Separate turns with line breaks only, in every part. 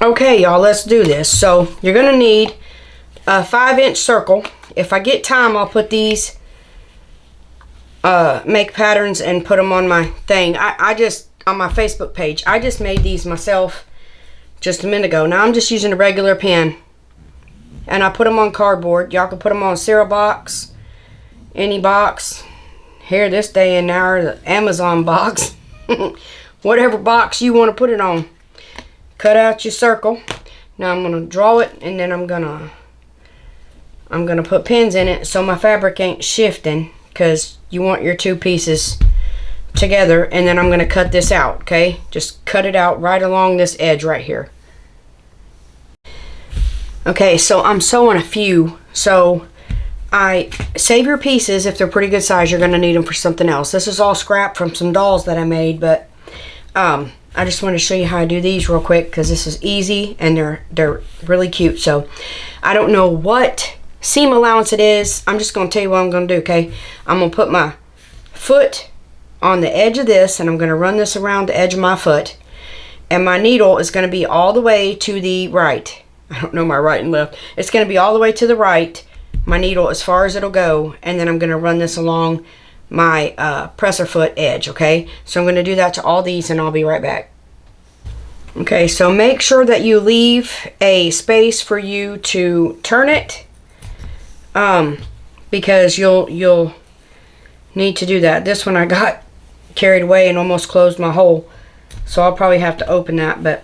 Okay, y'all, let's do this. So you're gonna need a 5-inch circle. If I get time, I'll put these make patterns and put them on my thing. I just, on my Facebook page, I just made these myself just a minute ago. Now I'm just using a regular pen, and I put them on cardboard. Y'all can put them on cereal box, any box here this day and hour, the Amazon box, whatever box you want to put it on. Cut out your circle. Now I'm gonna draw it, and then I'm gonna put pins in it so my fabric ain't shifting, because you want your two pieces together. And then I'm going to cut this out, okay? Just cut it out right along this edge right here. Okay, so I'm sewing a few. So I save your pieces. If they're pretty good size, you're going to need them for something else. This is all scrap from some dolls that I made, but I just want to show you how I do these real quick, because this is easy and they're really cute. So I don't know what seam allowance it is. I'm just going to tell you what I'm going to do, okay? I'm going to put my foot on the edge of this, and I'm going to run this around the edge of my foot, and my needle is going to be all the way to the right. I don't know my right and left. It's going to be all the way to the right, my needle, as far as it'll go, and then I'm going to run this along my presser foot edge, okay? So I'm going to do that to all these, and I'll be right back. Okay, so make sure that you leave a space for you to turn it, because you'll need to do that. This one I got carried away and almost closed my hole, so I'll probably have to open that, but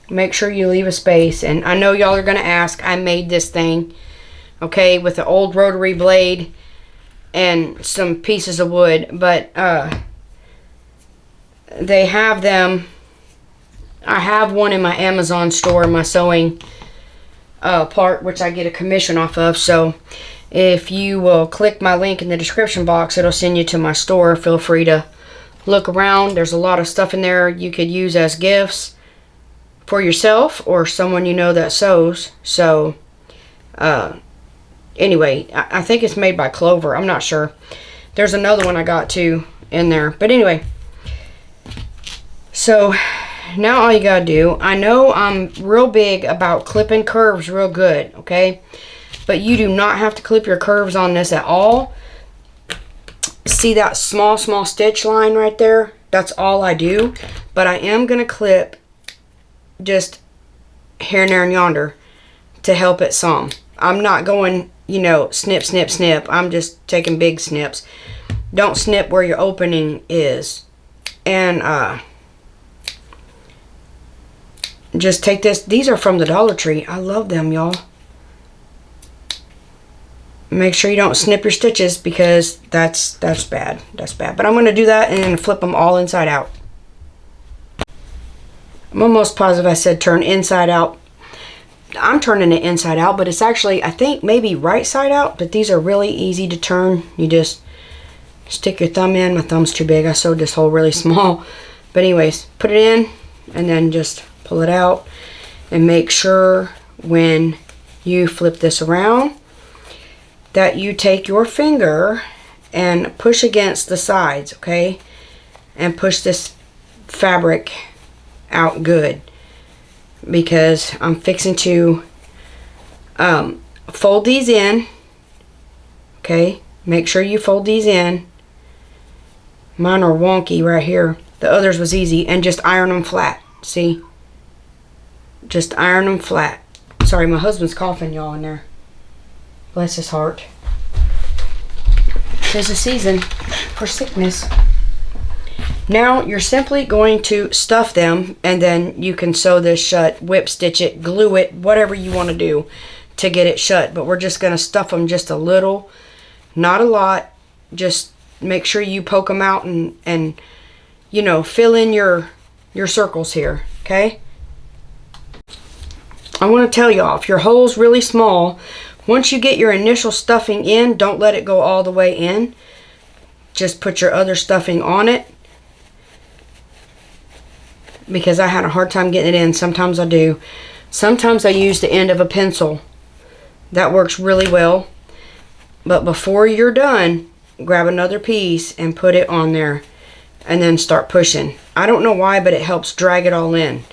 make sure you leave a space. And I know y'all are gonna ask, I made this thing, okay, with an old rotary blade and some pieces of wood, but they have them. I have one in my Amazon store, my sewing part, which I get a commission off of. So if you will click my link in the description box, it'll send you to my store. Feel free to look around. There's a lot of stuff in there you could use as gifts for yourself or someone you know that sews. So anyway, I think it's made by Clover. I'm not sure. There's another one I got too in there. But anyway, so now all you gotta do, I know I'm real big about clipping curves real good, okay? But you do not have to clip your curves on this at all. See that small stitch line right there? That's all I do. But I am gonna clip just here and there and yonder to help it some. I'm not going, you know, snip, snip, snip. I'm just taking big snips. Don't snip where your opening is. And just take this. These are from the Dollar Tree. I love them, y'all. Make sure you don't snip your stitches, because that's bad. That's bad. But I'm going to do that and then flip them all inside out. I'm almost positive I said turn inside out. I'm turning it inside out, but it's actually, I think, maybe right side out. But these are really easy to turn. You just stick your thumb in. My thumb's too big. I sewed this hole really small. But anyways, put it in and then just pull it out, and make sure when you flip this around that you take your finger and push against the sides, okay? And push this fabric out good, because I'm fixing to fold these in, okay? Make sure you fold these in. Mine are wonky right here. The others was easy. And just iron them flat, see? Just iron them flat. Sorry, my husband's coughing, y'all, in there. Bless his heart. There's a season for sickness. Now you're simply going to stuff them, and then you can sew this shut, whip stitch it, glue it, whatever you want to do to get it shut. But we're just going to stuff them just a little, not a lot. Just make sure you poke them out and you know, fill in your circles here, okay? I want to tell y'all, if your hole's really small, once you get your initial stuffing in, don't let it go all the way in. Just put your other stuffing on it, because I had a hard time getting it in. Sometimes I do. Sometimes I use the end of a pencil. That works really well. But before you're done, grab another piece and put it on there, and then start pushing. I don't know why, but it helps drag it all in.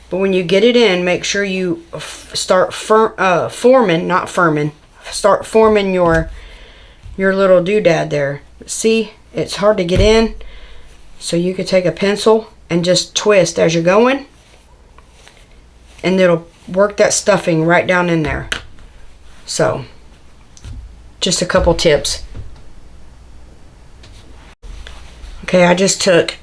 But when you get it in, make sure you start forming, not firming. Start forming your little doodad there. See, it's hard to get in. So you could take a pencil and just twist as you're going. And it'll work that stuffing right down in there. So, just a couple tips. Okay, I just took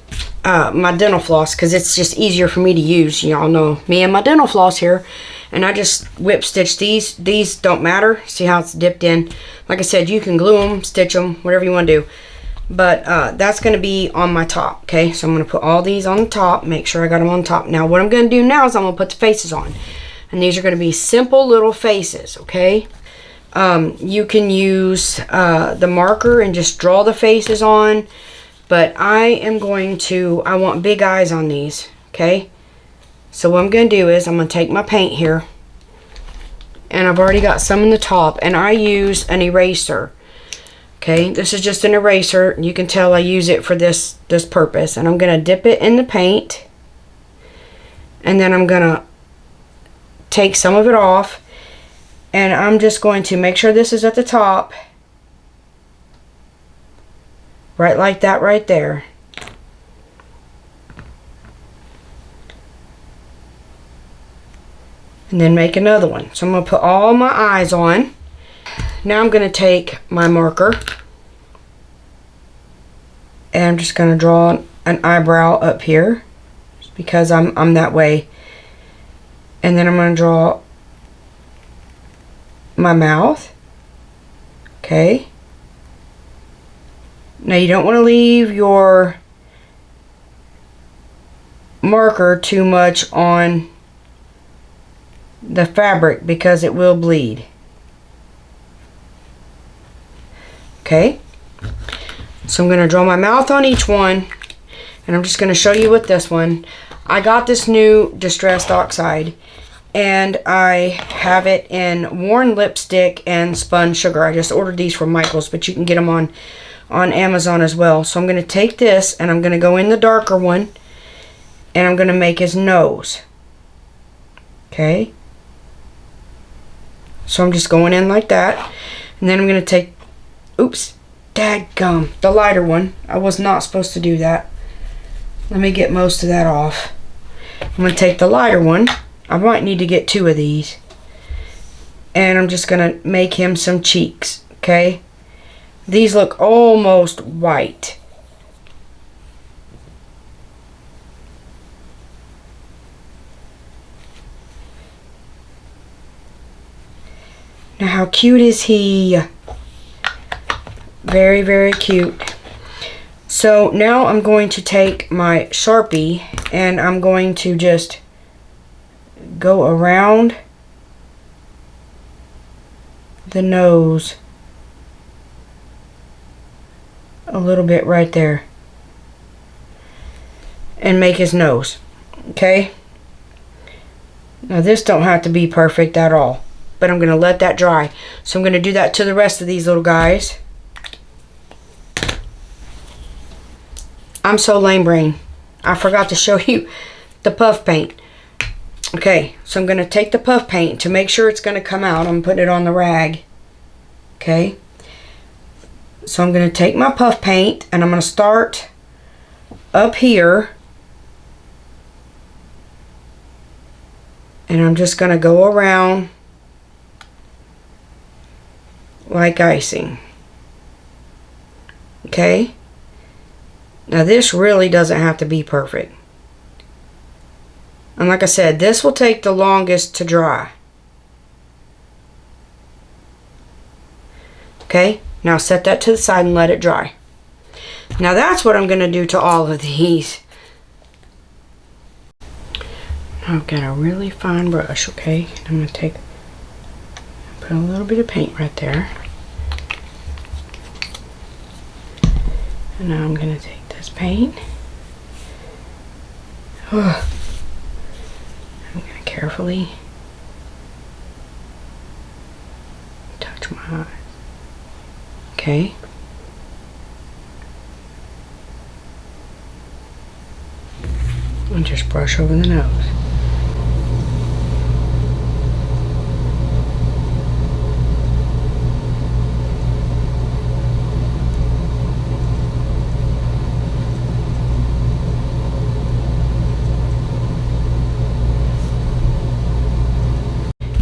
my dental floss because it's just easier for me to use. Y'all know me and my dental floss here. And I just whip stitch these. These don't matter. See how it's dipped in? Like I said, you can glue them, stitch them, whatever you want to do. But that's going to be on my top. Okay, so I'm going to put all these on the top. Make sure I got them on top. Now what I'm going to do now is I'm going to put the faces on. And these are going to be simple little faces. Okay. You can use the marker and just draw the faces on. But I want big eyes on these. Okay. So what I'm going to do is I'm going to take my paint here. And I've already got some in the top. And I use an eraser. Okay, this is just an eraser. You can tell I use it for this purpose. And I'm going to dip it in the paint. And then I'm going to take some of it off. And I'm just going to make sure this is at the top. Right like that right there. And then make another one. So I'm going to put all my eyes on. Now I'm going to take my marker. And I'm just going to draw an eyebrow up here. Just because I'm that way. And then I'm going to draw my mouth. Okay. Now you don't want to leave your marker too much on the fabric because it will bleed. Okay. So I'm going to draw my mouth on each one. And I'm just going to show you with this one. I got this new Distressed Oxide. And I have it in worn lipstick and spun sugar. I just ordered these from Michael's, but you can get them on Amazon as well. So I'm going to take this and I'm going to go in the darker one. And I'm going to make his nose. Okay. So I'm just going in like that. And then I'm going to take, oops, dadgum, the lighter one. I was not supposed to do that. Let me get most of that off. I'm going to take the lighter one. I might need to get 2 of these. And I'm just going to make him some cheeks. Okay. These look almost white. Now how cute is he? Very, very cute. So now I'm going to take my Sharpie and I'm going to just go around the nose a little bit right there and make his nose. Okay. Now this don't have to be perfect at all, but I'm going to let that dry. So I'm going to do that to the rest of these little guys. I'm so lame brain. I forgot to show you the puff paint. Okay, so I'm going to take the puff paint to make sure it's going to come out. I'm putting it on the rag. Okay. So I'm going to take my puff paint and I'm going to start up here. And I'm just going to go around like icing. Okay. Now this really doesn't have to be perfect. And like I said, this will take the longest to dry. Okay, now set that to the side and let it dry. Now that's what I'm going to do to all of these. I've got a really fine brush, okay? I'm going to put a little bit of paint right there. And now I'm going to take this paint. Oh. I'm going to carefully touch my eyes. Okay. And just brush over the nose.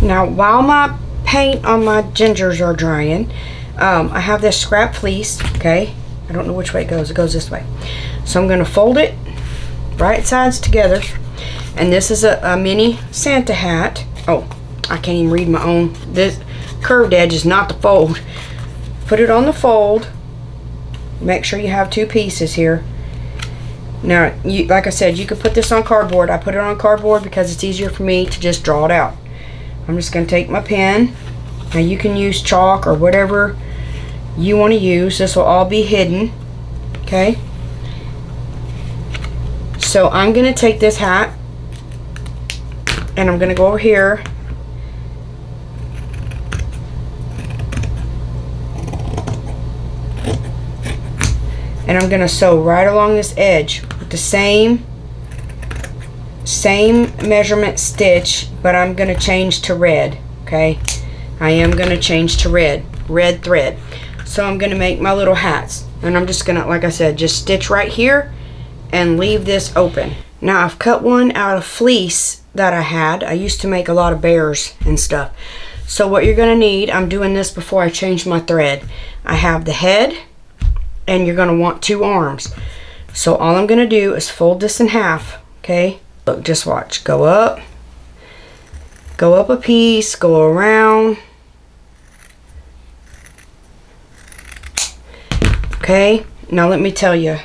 Now, while my paint on my gingers are drying, I have this scrap fleece, okay? I don't know which way it goes. It goes this way. So I'm going to fold it right sides together. And this is a mini Santa hat. Oh, I can't even read my own. This curved edge is not the fold. Put it on the fold. Make sure you have two pieces here. Now, like I said, you could put this on cardboard. I put it on cardboard because it's easier for me to just draw it out. I'm just going to take my pen. Now you can use chalk or whatever you want to use. This will all be hidden. Okay? So I'm going to take this hat and I'm going to go over here. And I'm going to sew right along this edge with the same measurement stitch, but I'm going to change to red. Okay? I am going to change to red thread. So I'm going to make my little hats. And I'm just going to, like I said, just stitch right here and leave this open. Now I've cut one out of fleece that I had. I used to make a lot of bears and stuff. So what you're going to need, I'm doing this before I change my thread. I have the head, and you're going to want two arms. So all I'm going to do is fold this in half. Okay? Look, just watch. Go up a piece, go around. Okay? Now let me tell you.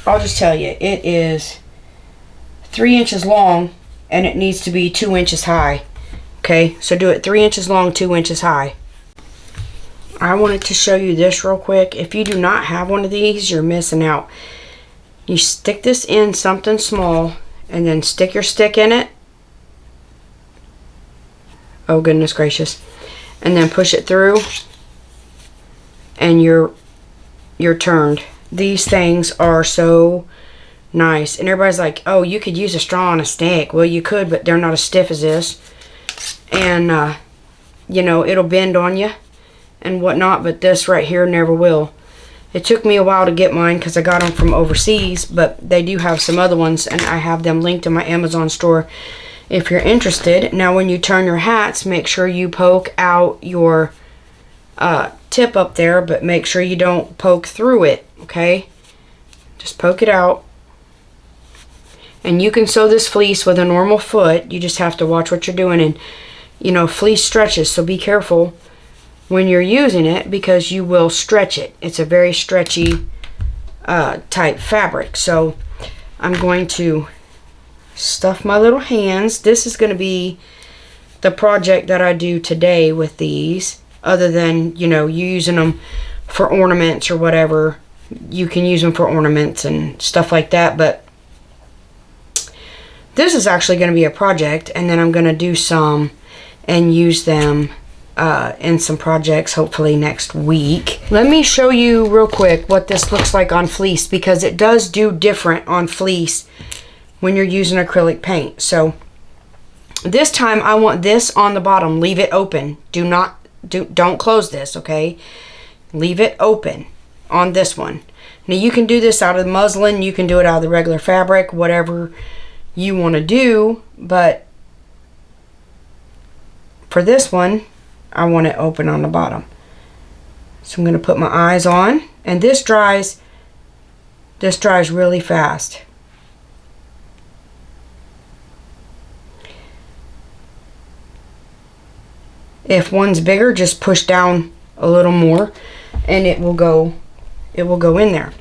I'll just tell you. It is 3 inches long, and it needs to be 2 inches high. Okay? So do it 3 inches long, 2 inches high. I wanted to show you this real quick. If you do not have one of these, you're missing out. You stick this in something small and then stick your stick in it. Oh, goodness gracious. And then push it through and you're turned. These things are so nice. And everybody's like, oh, you could use a straw on a stick. Well, you could, but they're not as stiff as this. And, you know, it'll bend on you and whatnot, but this right here never will. It took me a while to get mine because I got them from overseas, but they do have some other ones, and I have them linked in my Amazon store if you're interested. Now when you turn your hats, make sure you poke out your tip up there, but make sure you don't poke through it, okay? Just poke it out. And you can sew this fleece with a normal foot. You just have to watch what you're doing, and you know, fleece stretches, so be careful when you're using it because you will stretch it. It's a very stretchy type fabric. So I'm going to stuff my little hands. This is going to be the project that I do today with these, other than, you know, you using them for ornaments or whatever. You can use them for ornaments and stuff like that, but this is actually going to be a project, and then I'm going to do some and use them in some projects hopefully next week. Let me show you real quick what this looks like on fleece, because it does do different on fleece when you're using acrylic paint. So this time I want this on the bottom. Leave it open. Don't close this, okay? Leave it open on this one. Now you can do this out of muslin, you can do it out of the regular fabric, whatever you want to do, but for this one I want it open on the bottom. So I'm going to put my eyes on, and this dries really fast. If one's bigger, just push down a little more and it will go in there.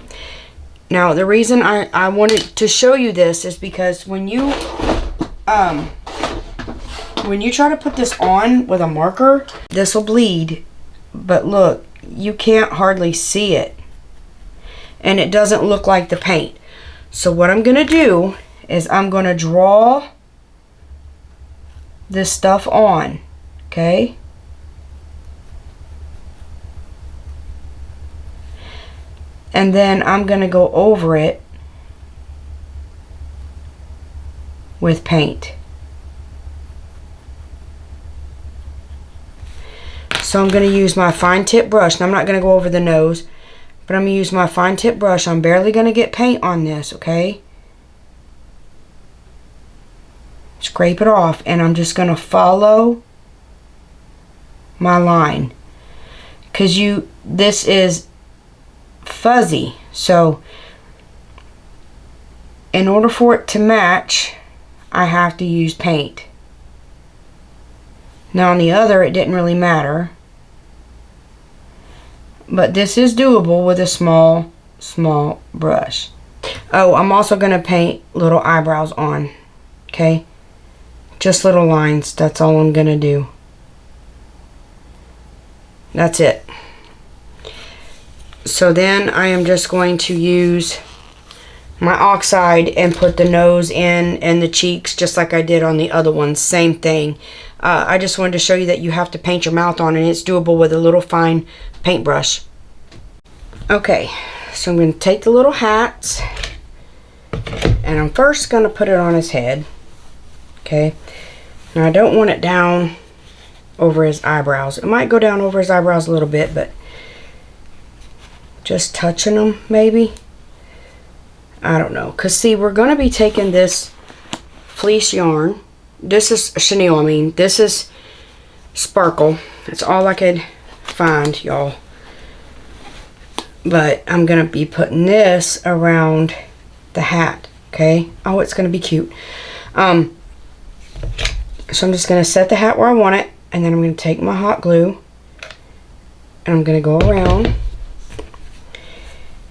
Now the reason I wanted to show you this is because when you try to put this on with a marker, this will bleed, but look, you can't hardly see it, and it doesn't look like the paint. So what I'm gonna do is I'm gonna draw this stuff on, okay? And then I'm gonna go over it with paint. So I'm going to use my fine tip brush. Now I'm not going to go over the nose, but I'm going to use my fine tip brush. I'm barely going to get paint on this, okay? Scrape it off, and I'm just going to follow my line, because this is fuzzy, so in order for it to match, I have to use paint. Now on the other, it didn't really matter, but this is doable with a small brush. Oh, I'm also going to paint little eyebrows on, okay? Just little lines, that's all I'm going to do. That's it. So then I am just going to use my oxide and put the nose in and the cheeks just like I did on the other ones. Same thing. I just wanted to show you that you have to paint your mouth on, and it's doable with a little fine paintbrush. Okay, so I'm going to take the little hats, and I'm first going to put it on his head. Okay, now I don't want it down over his eyebrows. It might go down over his eyebrows a little bit, but just touching them maybe. I don't know, because see, we're going to be taking this fleece yarn. This is chenille, I mean. This is sparkle. That's all I could find, y'all. But I'm going to be putting this around the hat, okay? Oh, it's going to be cute. So I'm just going to set the hat where I want it, and then I'm going to take my hot glue, and I'm going to go around,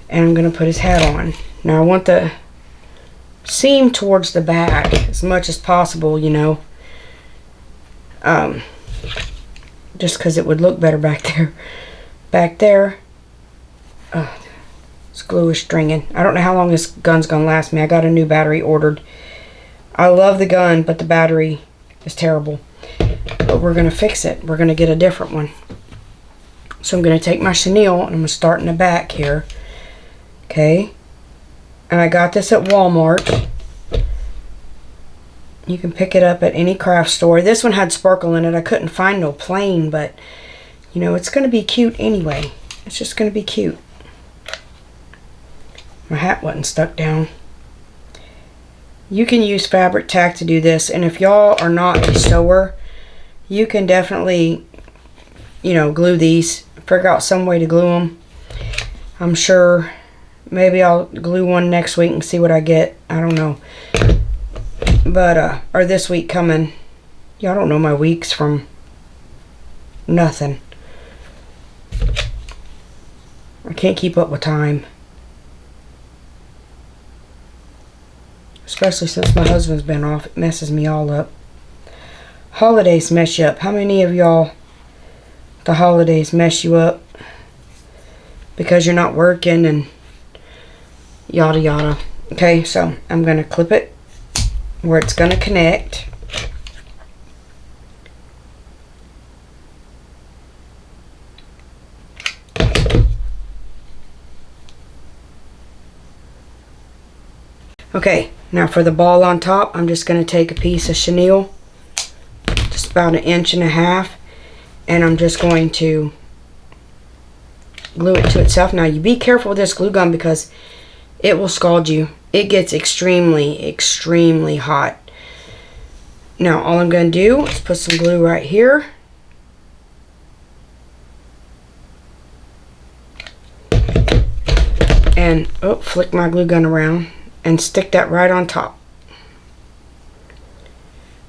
and I'm going to put his hat on. Now I want the seam towards the back as much as possible, you know. Just because it would look better back there. Back there. This glue is stringing. I don't know how long this gun's gonna last me. I got a new battery ordered. I love the gun, but the battery is terrible. But we're gonna fix it. We're gonna get a different one. So I'm gonna take my chenille and I'm gonna start in the back here. Okay. And I got this at Walmart. You can pick it up at any craft store. This one had sparkle in it. I couldn't find no plain, but you know, it's going to be cute anyway. It's just going to be cute. My hat wasn't stuck down. You can use fabric tack to do this, and if y'all are not a sewer, you can definitely, you know, glue these. Figure out some way to glue them. I'm sure. Maybe I'll glue one next week and see what I get. I don't know. But, or this week coming. Y'all don't know my weeks from nothing. I can't keep up with time. Especially since my husband's been off. It messes me all up. Holidays mess you up. How many of y'all, the holidays mess you up? Because you're not working and yada yada. Okay, so I'm going to clip it where it's going to connect. Okay, now for the ball on top, I'm just going to take a piece of chenille, just about 1.5 inches, and I'm just going to glue it to itself. Now you be careful with this glue gun because it will scald you. It gets extremely, extremely hot. Now all I'm going to do is put some glue right here. And flick my glue gun around and stick that right on top.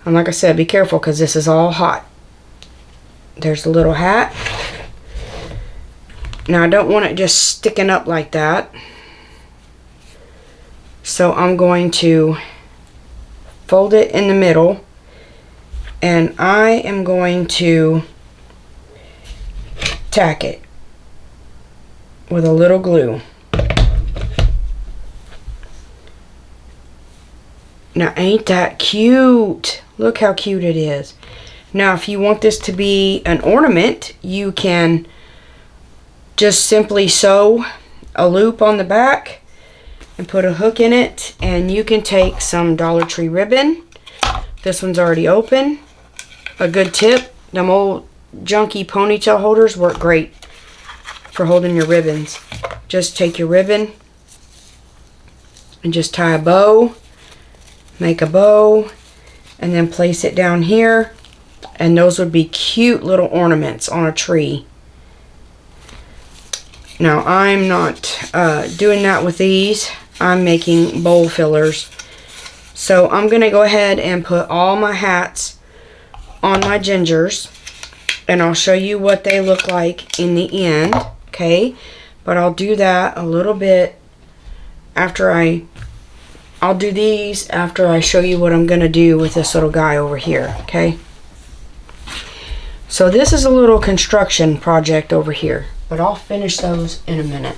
And like I said, be careful because this is all hot. There's the little hat. Now I don't want it just sticking up like that. So I'm going to fold it in the middle, and I am going to tack it with a little glue. Now ain't that cute? Look how cute it is. Now if you want this to be an ornament, you can just simply sew a loop on the back and put a hook in it, and you can take some Dollar Tree ribbon. This one's already open. A good tip, them old junky ponytail holders work great for holding your ribbons. Just take your ribbon and just tie a bow, make a bow, and then place it down here And those would be cute little ornaments on a tree. Now, I'm not doing that with these. I'm making bowl fillers. So I'm going to go ahead and put all my hats on my gingers. And I'll show you what they look like in the end. Okay? But I'll do that a little bit after I'll do these after I show you what I'm going to do with this little guy over here. Okay? So this is a little construction project over here. But I'll finish those in a minute.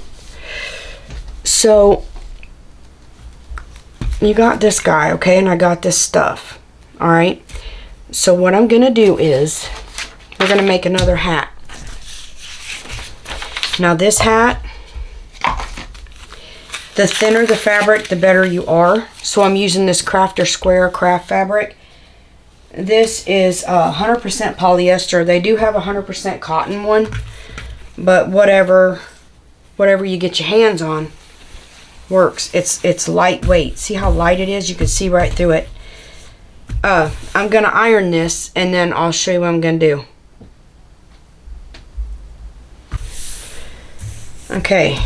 So you got this guy, okay, and I got this stuff. Alright. So what I'm gonna do is we're gonna make another hat. Now this hat, the thinner the fabric, the better you are. So I'm using this Crafter Square craft fabric. This is 100% polyester. They do have a 100% cotton one. But whatever you get your hands on works. It's lightweight. See how light it is? You can see right through it. I'm gonna iron this and then I'll show you what I'm gonna do. Okay,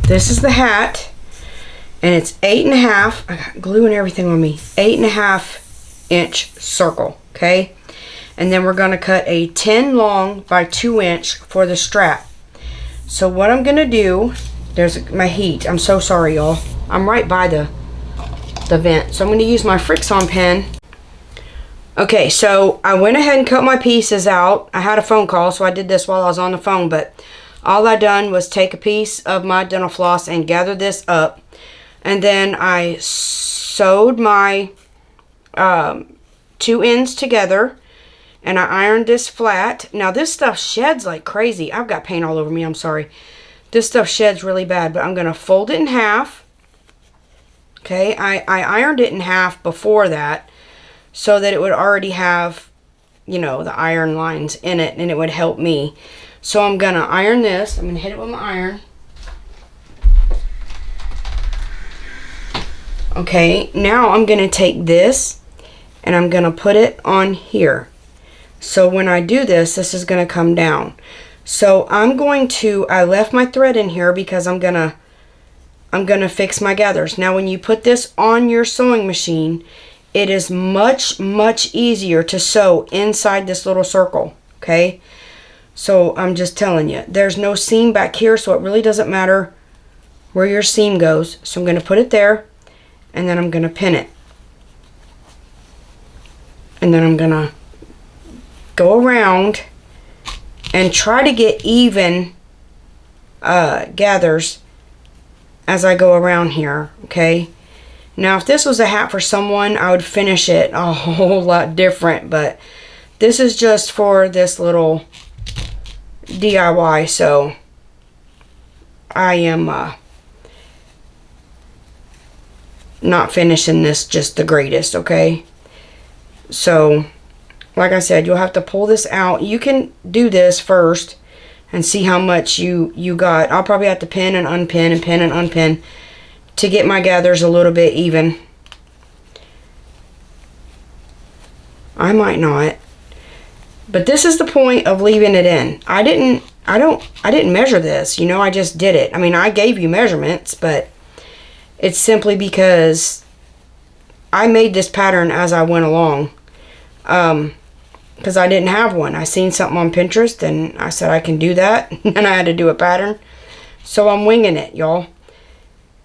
this is the hat, and it's 8.5. I got glue and everything on me. 8.5 inch circle. Okay. And then we're going to cut a 10 long by 2 inch for the strap. So what I'm going to do, there's my heat. I'm so sorry, y'all. I'm right by the vent. So I'm going to use my Fix-On pen. Okay, so I went ahead and cut my pieces out. I had a phone call, so I did this while I was on the phone. But all I done was take a piece of my dental floss and gather this up. And then I sewed my 2 ends together. And I ironed this flat. Now this stuff sheds like crazy. I've got paint all over me, I'm sorry. This stuff sheds really bad, but I'm going to fold it in half. Okay, I ironed it in half before that so that it would already have, you know, the iron lines in it, and it would help me. So I'm going to iron this. I'm going to hit it with my iron. Okay, now I'm going to take this and I'm going to put it on here. So when I do this, this is going to come down. So I left my thread in here because I'm going to fix my gathers. Now when you put this on your sewing machine, it is much, much easier to sew inside this little circle. Okay. So I'm just telling you, there's no seam back here, so it really doesn't matter where your seam goes. So I'm going to put it there, and then I'm going to pin it. And then I'm going to go around and try to get even gathers as I go around here. Okay. Now if this was a hat for someone, I would finish it a whole lot different, but this is just for this little DIY, so I am not finishing this just the greatest. Okay. So like I said, you'll have to pull this out. You can do this first and see how much you got. I'll probably have to pin and unpin and pin and unpin to get my gathers a little bit even. I might not. But this is the point of leaving it in. I didn't measure this, you know, I just did it. I mean, I gave you measurements, but it's simply because I made this pattern as I went along. Because I didn't have one. I seen something on Pinterest and I said I can do that. And I had to do a pattern. So I'm winging it, y'all.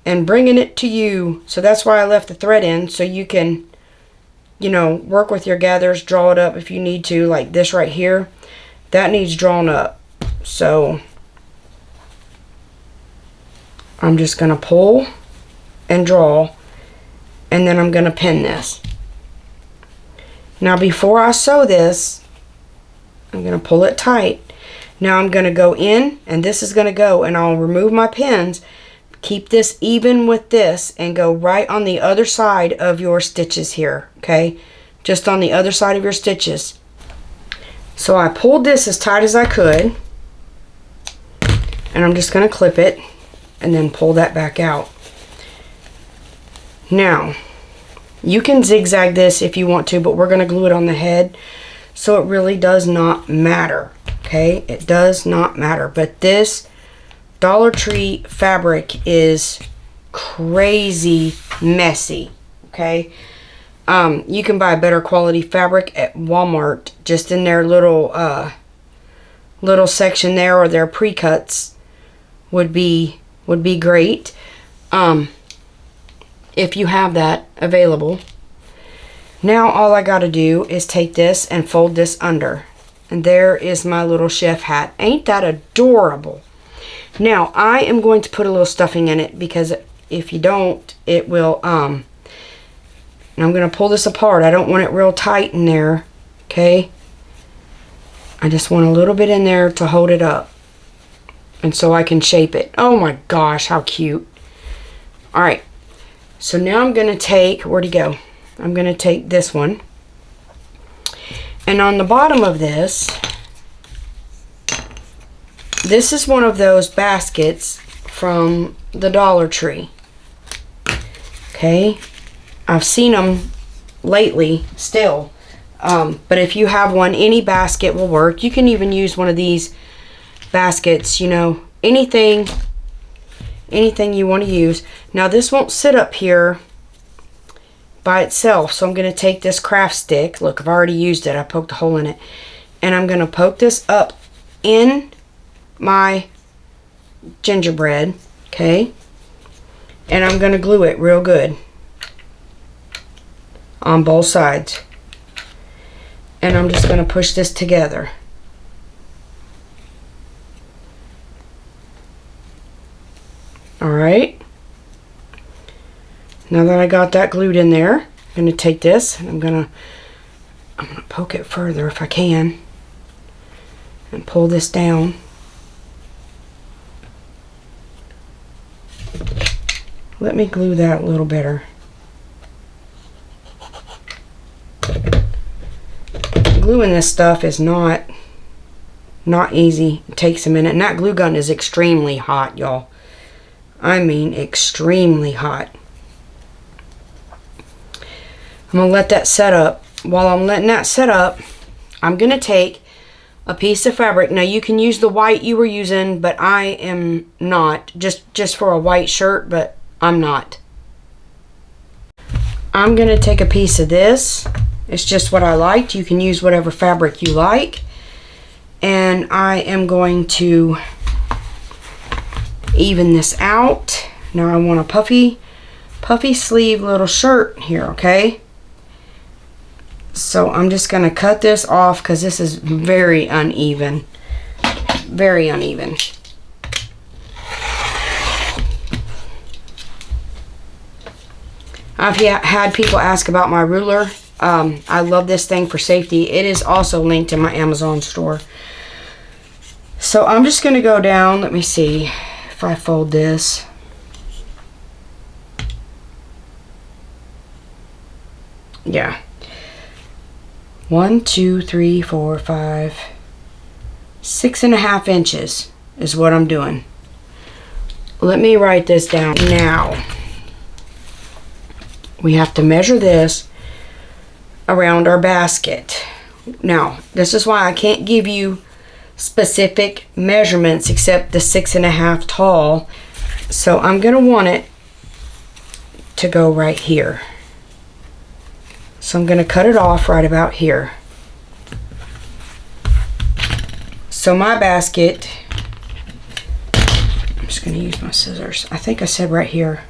And bringing it to you. So that's why I left the thread in. So you can, you know, work with your gathers. Draw it up if you need to. Like this right here. That needs drawn up. So I'm just going to pull and draw. And then I'm going to pin this. Now before I sew this, I'm going to pull it tight. Now I'm going to go in, and this is going to go, and I'll remove my pins, keep this even with this, and go right on the other side of your stitches here, okay? Just on the other side of your stitches. So I pulled this as tight as I could, and I'm just going to clip it, and then pull that back out. Now, you can zigzag this if you want to, but we're going to glue it on the head. So it really does not matter. Okay, it does not matter. But this Dollar Tree fabric is crazy messy. Okay, you can buy better quality fabric at Walmart, just in their little section there, or their pre-cuts would be great, if you have that available. Now all I gotta do is take this and fold this under, and there is my little chef hat. Ain't that adorable? Now I am going to put a little stuffing in it, because if you don't, it will and I'm gonna pull this apart. I don't want it real tight in there. Okay, I just want a little bit in there to hold it up, and so I can shape it. Oh my gosh, how cute. All right, so now I'm gonna take, where'd he go? I'm going to take this one, and on the bottom of this is one of those baskets from the Dollar Tree. Okay, I've seen them lately still, but if you have one, any basket will work. You can even use one of these baskets, you know, anything you want to use. Now this won't sit up here by itself, so I'm going to take this craft stick. Look, I've already used it. I poked a hole in it, and I'm going to poke this up in my gingerbread. Okay, and I'm going to glue it real good on both sides, and I'm just going to push this together. All right, now that I got that glued in there, I'm going to take this and I'm going to poke it further if I can and pull this down. Let me glue that a little better. Gluing this stuff is not easy. It takes a minute, and that glue gun is extremely hot, y'all. I mean extremely hot. I'm going to let that set up. While I'm letting that set up, I'm going to take a piece of fabric. Now you can use the white you were using, but I am not. Just for a white shirt, but I'm not. I'm going to take a piece of this. It's just what I liked. You can use whatever fabric you like. And I am going to even this out. Now I want a puffy sleeve little shirt here, okay? So I'm just going to cut this off because this is very uneven. Very uneven. I've had people ask about my ruler. I love this thing for safety. It is also linked in my Amazon store. So I'm just going to go down. Let me see if I fold this. Yeah. 1, 2, 3, 4, 5, 6.5 inches is what I'm doing. Let me write this down now. We have to measure this around our basket. Now, this is why I can't give you specific measurements except the 6.5 tall. So I'm going to want it to go right here. So I'm going to cut it off right about here. So my basket, I'm just going to use my scissors. I think I said right here.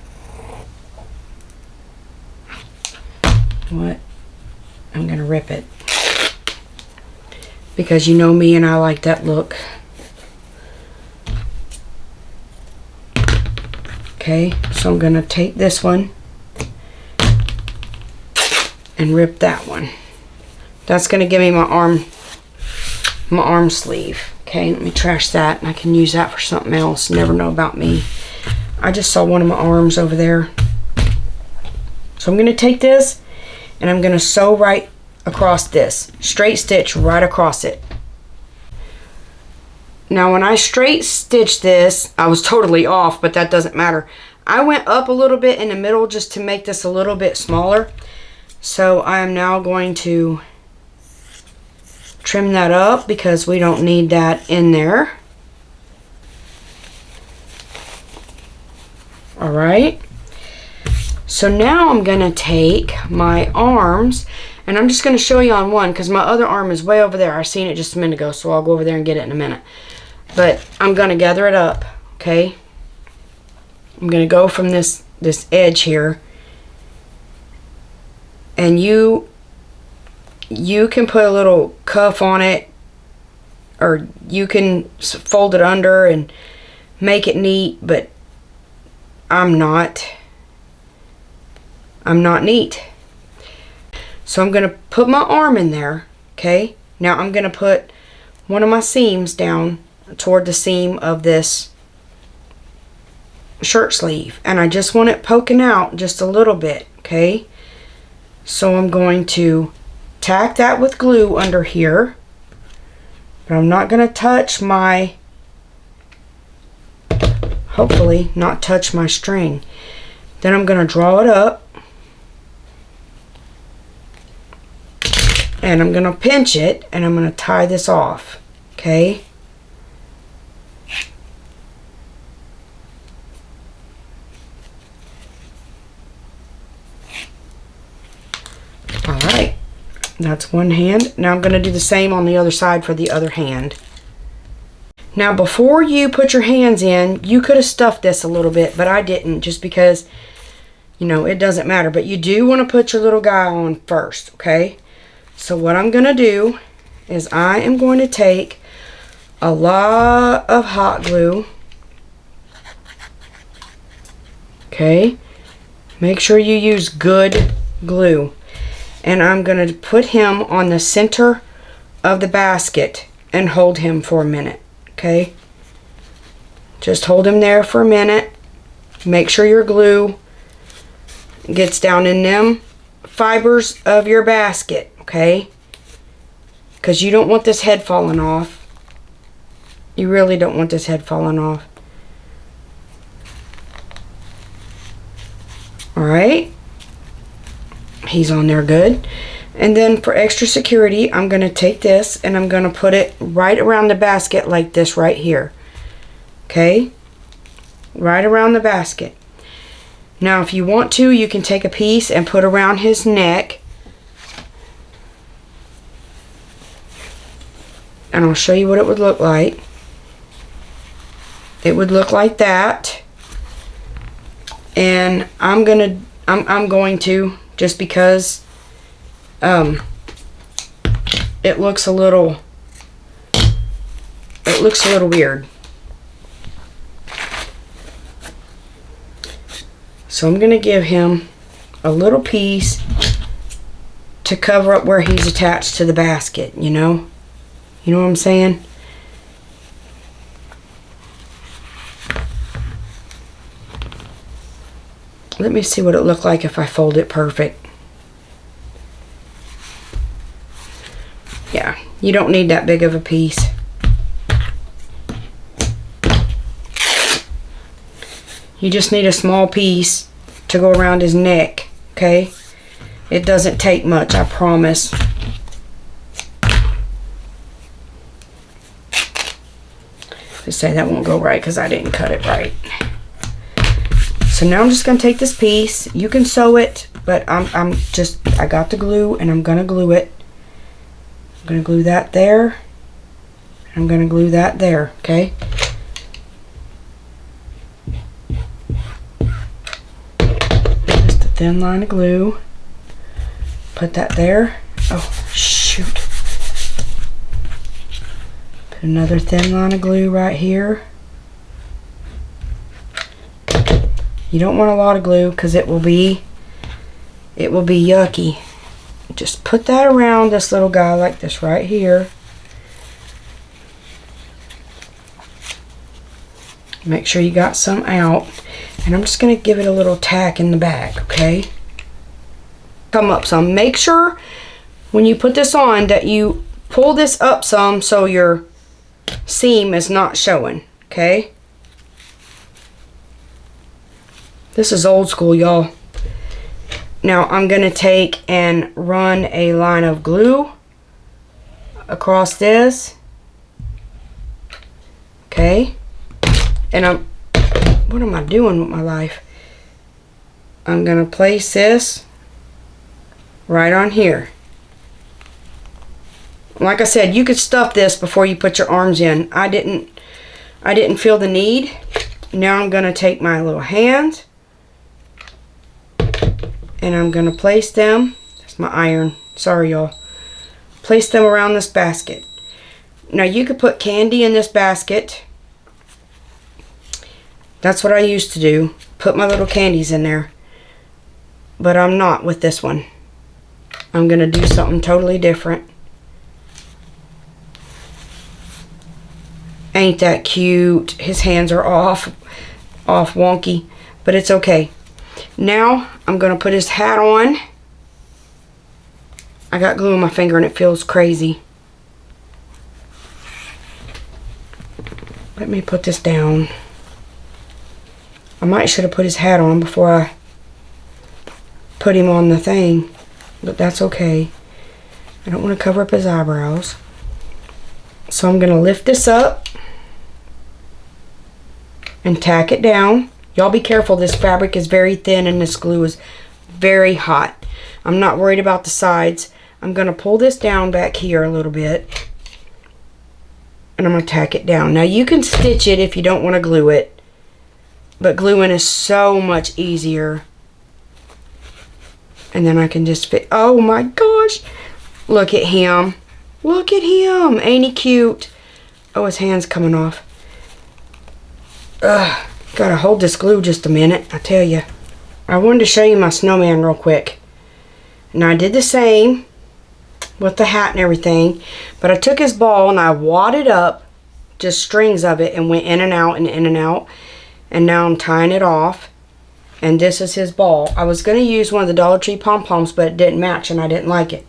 What? I'm going to rip it. Because you know me and I like that look. Okay, so I'm going to take this one and rip that one. That's going to give me my arm sleeve. Okay, let me trash that, and I can use that for something else. Never know about me. I just saw one of my arms over there. So I'm going to take this and I'm going to sew right across this. Straight stitch right across it. Now when I straight stitched this, I was totally off, but that doesn't matter. I went up a little bit in the middle just to make this a little bit smaller. So I am now going to trim that up because we don't need that in there. All right. So now I'm gonna take my arms, and I'm just gonna show you on one because my other arm is way over there. I seen it just a minute ago, so I'll go over there and get it in a minute. But I'm gonna gather it up, okay? I'm gonna go from this edge here, and you can put a little cuff on it, or you can fold it under and make it neat, but I'm not neat. So I'm going to put my arm in there, okay? Now I'm going to put one of my seams down toward the seam of this shirt sleeve, and I just want it poking out just a little bit, okay? So I'm going to tack that with glue under here, but I'm not going to touch my, hopefully not touch my string. Then I'm going to draw it up, and I'm going to pinch it, and I'm going to tie this off, okay? All right, that's one hand. Now I'm going to do the same on the other side for the other hand. Now before you put your hands in, you could have stuffed this a little bit, but I didn't, just because, you know, it doesn't matter. But you do want to put your little guy on first, okay? So what I'm going to do is I am going to take a lot of hot glue, okay? Make sure you use good glue. And I'm going to put him on the center of the basket and hold him for a minute, okay? Just hold him there for a minute. Make sure your glue gets down in them fibers of your basket, okay? Because you don't want this head falling off. You really don't want this head falling off. All right. He's on there good. And then for extra security, I'm going to take this and I'm going to put it right around the basket like this right here. Okay? Right around the basket. Now if you want to, you can take a piece and put around his neck. And I'll show you what it would look like. It would look like that. And I'm going to just because it looks a little weird. So I'm going to give him a little piece to cover up where he's attached to the basket, you know? You know what I'm saying? Let me see what it looked like if I fold it perfect. Yeah, you don't need that big of a piece. You just need a small piece to go around his neck, okay? It doesn't take much, I promise. Just say that won't go right because I didn't cut it right. So now I'm just going to take this piece. You can sew it, but I got the glue and I'm going to glue it. I'm going to glue that there. I'm going to glue that there, okay? Just a thin line of glue. Put that there. Oh, shoot. Put another thin line of glue right here. You don't want a lot of glue because it will be yucky. Just put that around this little guy like this right here. Make sure you got some out. And I'm just going to give it a little tack in the back, okay? Come up some. Make sure when you put this on that you pull this up some so your seam is not showing, okay? This is old school, y'all. Now I'm going to take and run a line of glue across this. Okay. And what am I doing with my life? I'm going to place this right on here. Like I said, you could stuff this before you put your arms in. I didn't feel the need. Now I'm going to take my little hands and I'm going to place them. That's my iron. Sorry, y'all. Place them around this basket. Now you could put candy in this basket. That's what I used to do. Put my little candies in there. But I'm not with this one. I'm going to do something totally different. Ain't that cute? His hands are off wonky, but it's okay. Now I'm going to put his hat on. I got glue on my finger and it feels crazy. Let me put this down. I might should have put his hat on before I put him on the thing, but that's okay. I don't want to cover up his eyebrows. So I'm going to lift this up and tack it down. Y'all be careful, this fabric is very thin and this glue is very hot. I'm not worried about the sides. I'm going to pull this down back here a little bit and I'm going to tack it down. Now you can stitch it if you don't want to glue it, but gluing is so much easier. And then I can just fit. Oh my gosh, look at him. Look at him. Ain't he cute? Oh, his hand's coming off. Ugh, gotta hold this glue just a minute, I tell you. I wanted to show you my snowman real quick. And I did the same with the hat and everything. But I took his ball and I wadded up just strings of it and went in and out and in and out. And now I'm tying it off. And this is his ball. I was going to use one of the Dollar Tree pom-poms, but it didn't match and I didn't like it.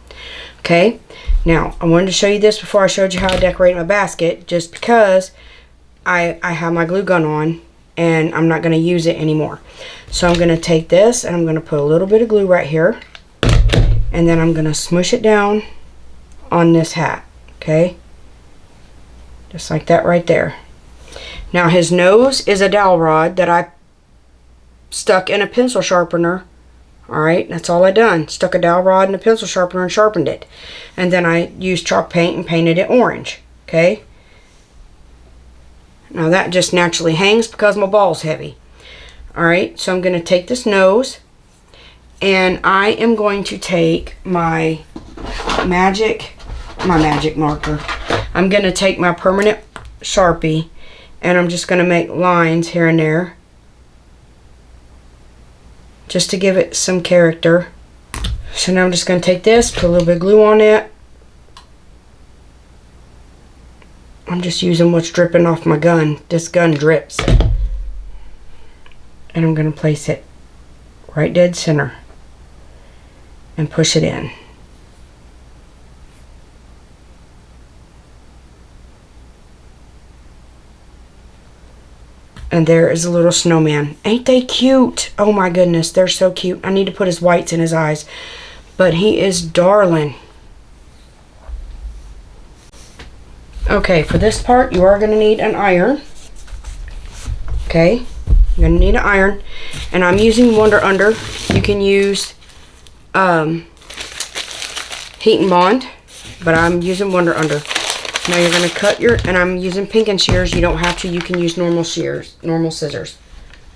Okay, now I wanted to show you this before I showed you how I decorate my basket, just because I have my glue gun on and I'm not going to use it anymore. So I'm going to take this and I'm going to put a little bit of glue right here, and then I'm going to smush it down on this hat. Okay, just like that right there. Now his nose is a dowel rod that I stuck in a pencil sharpener. Alright, that's all I done. Stuck a dowel rod in a pencil sharpener and sharpened it. And then I used chalk paint and painted it orange. Okay? Now that just naturally hangs because my ball's heavy. Alright, so I'm going to take this nose and I am going to take my magic marker. I'm going to take my permanent Sharpie and I'm just going to make lines here and there, just to give it some character. So now I'm just going to take this, put a little bit of glue on it. I'm just using what's dripping off my gun. This gun drips. And I'm going to place it right dead center and push it in. And there is a little snowman. Ain't they cute? Oh my goodness, they're so cute. I need to put his whites in his eyes. But he is darling. Okay, for this part, you are going to need an iron. Okay, you're going to need an iron. And I'm using Wonder Under. You can use Heat and Bond, but I'm using Wonder Under. Now you're going to cut your, and I'm using pinking shears. You don't have to. You can use normal shears, normal scissors,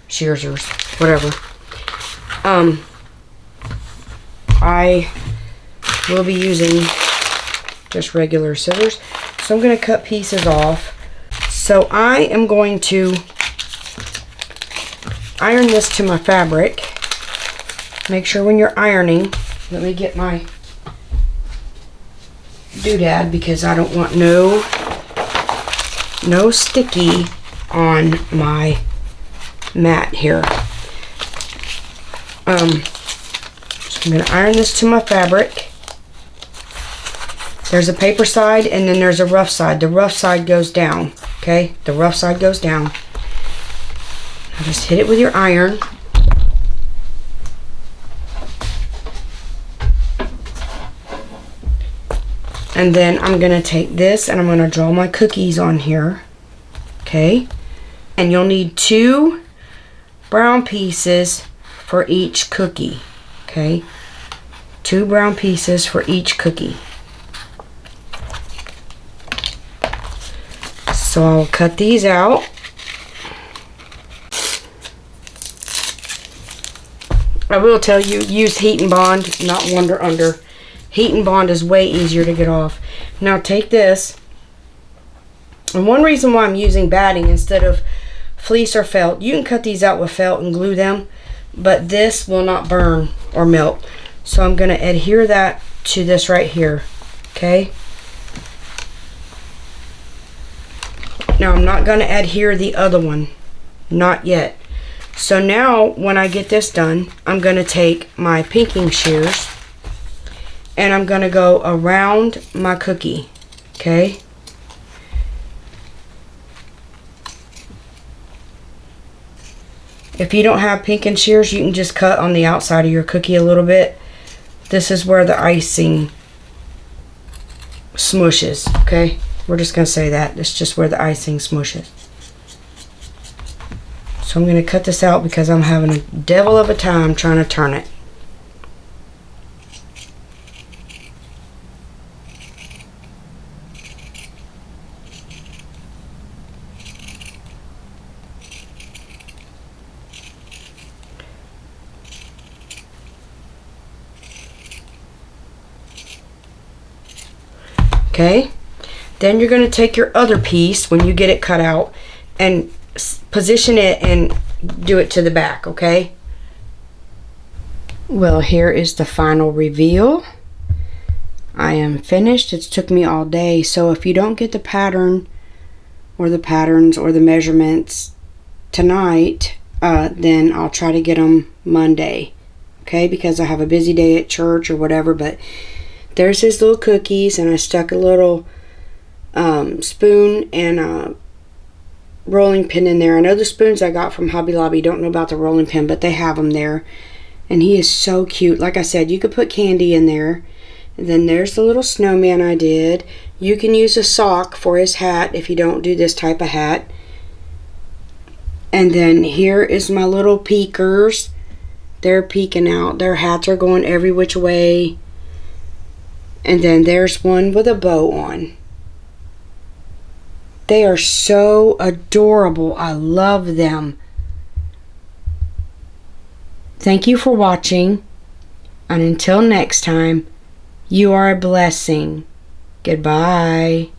shearsers, whatever. I will be using just regular scissors. So I'm going to cut pieces off. So I am going to iron this to my fabric. Make sure when you're ironing, let me get my doodad because I don't want no sticky on my mat here. So I'm going to iron this to my fabric. There's a paper side and then there's a rough side. The rough side goes down. Okay, the rough side goes down. Now just hit it with your iron. And then I'm going to take this and I'm going to draw my cookies on here. Okay. And you'll need 2 brown pieces for each cookie. Okay. 2 brown pieces for each cookie. So I'll cut these out. I will tell you, use heat and bond, not Wonder Under. Heat and bond is way easier to get off. Now take this. And one reason why I'm using batting instead of fleece or felt, you can cut these out with felt and glue them, but this will not burn or melt. So I'm going to adhere that to this right here. Okay. Now I'm not going to adhere the other one. Not yet. So now when I get this done, I'm going to take my pinking shears and I'm going to go around my cookie. Okay. If you don't have pinking shears, you can just cut on the outside of your cookie a little bit. This is where the icing smushes. Okay. We're just going to say that. It's just where the icing smushes. So I'm going to cut this out because I'm having a devil of a time trying to turn it. Okay. Then you're going to take your other piece when you get it cut out and position it and do it to the back, okay? Well, here is the final reveal. I am finished. It's took me all day, so if you don't get the pattern or the patterns or the measurements tonight, then I'll try to get them Monday, okay? Because I have a busy day at church or whatever, but there's his little cookies, and I stuck a little spoon and a rolling pin in there. I know the spoons I got from Hobby Lobby. Don't know about the rolling pin, but they have them there. And he is so cute. Like I said, you could put candy in there. And then there's the little snowman I did. You can use a sock for his hat if you don't do this type of hat. And then here is my little peekers. They're peeking out. Their hats are going every which way. And then there's one with a bow on. They are so adorable. I love them. Thank you for watching. And until next time, you are a blessing. Goodbye.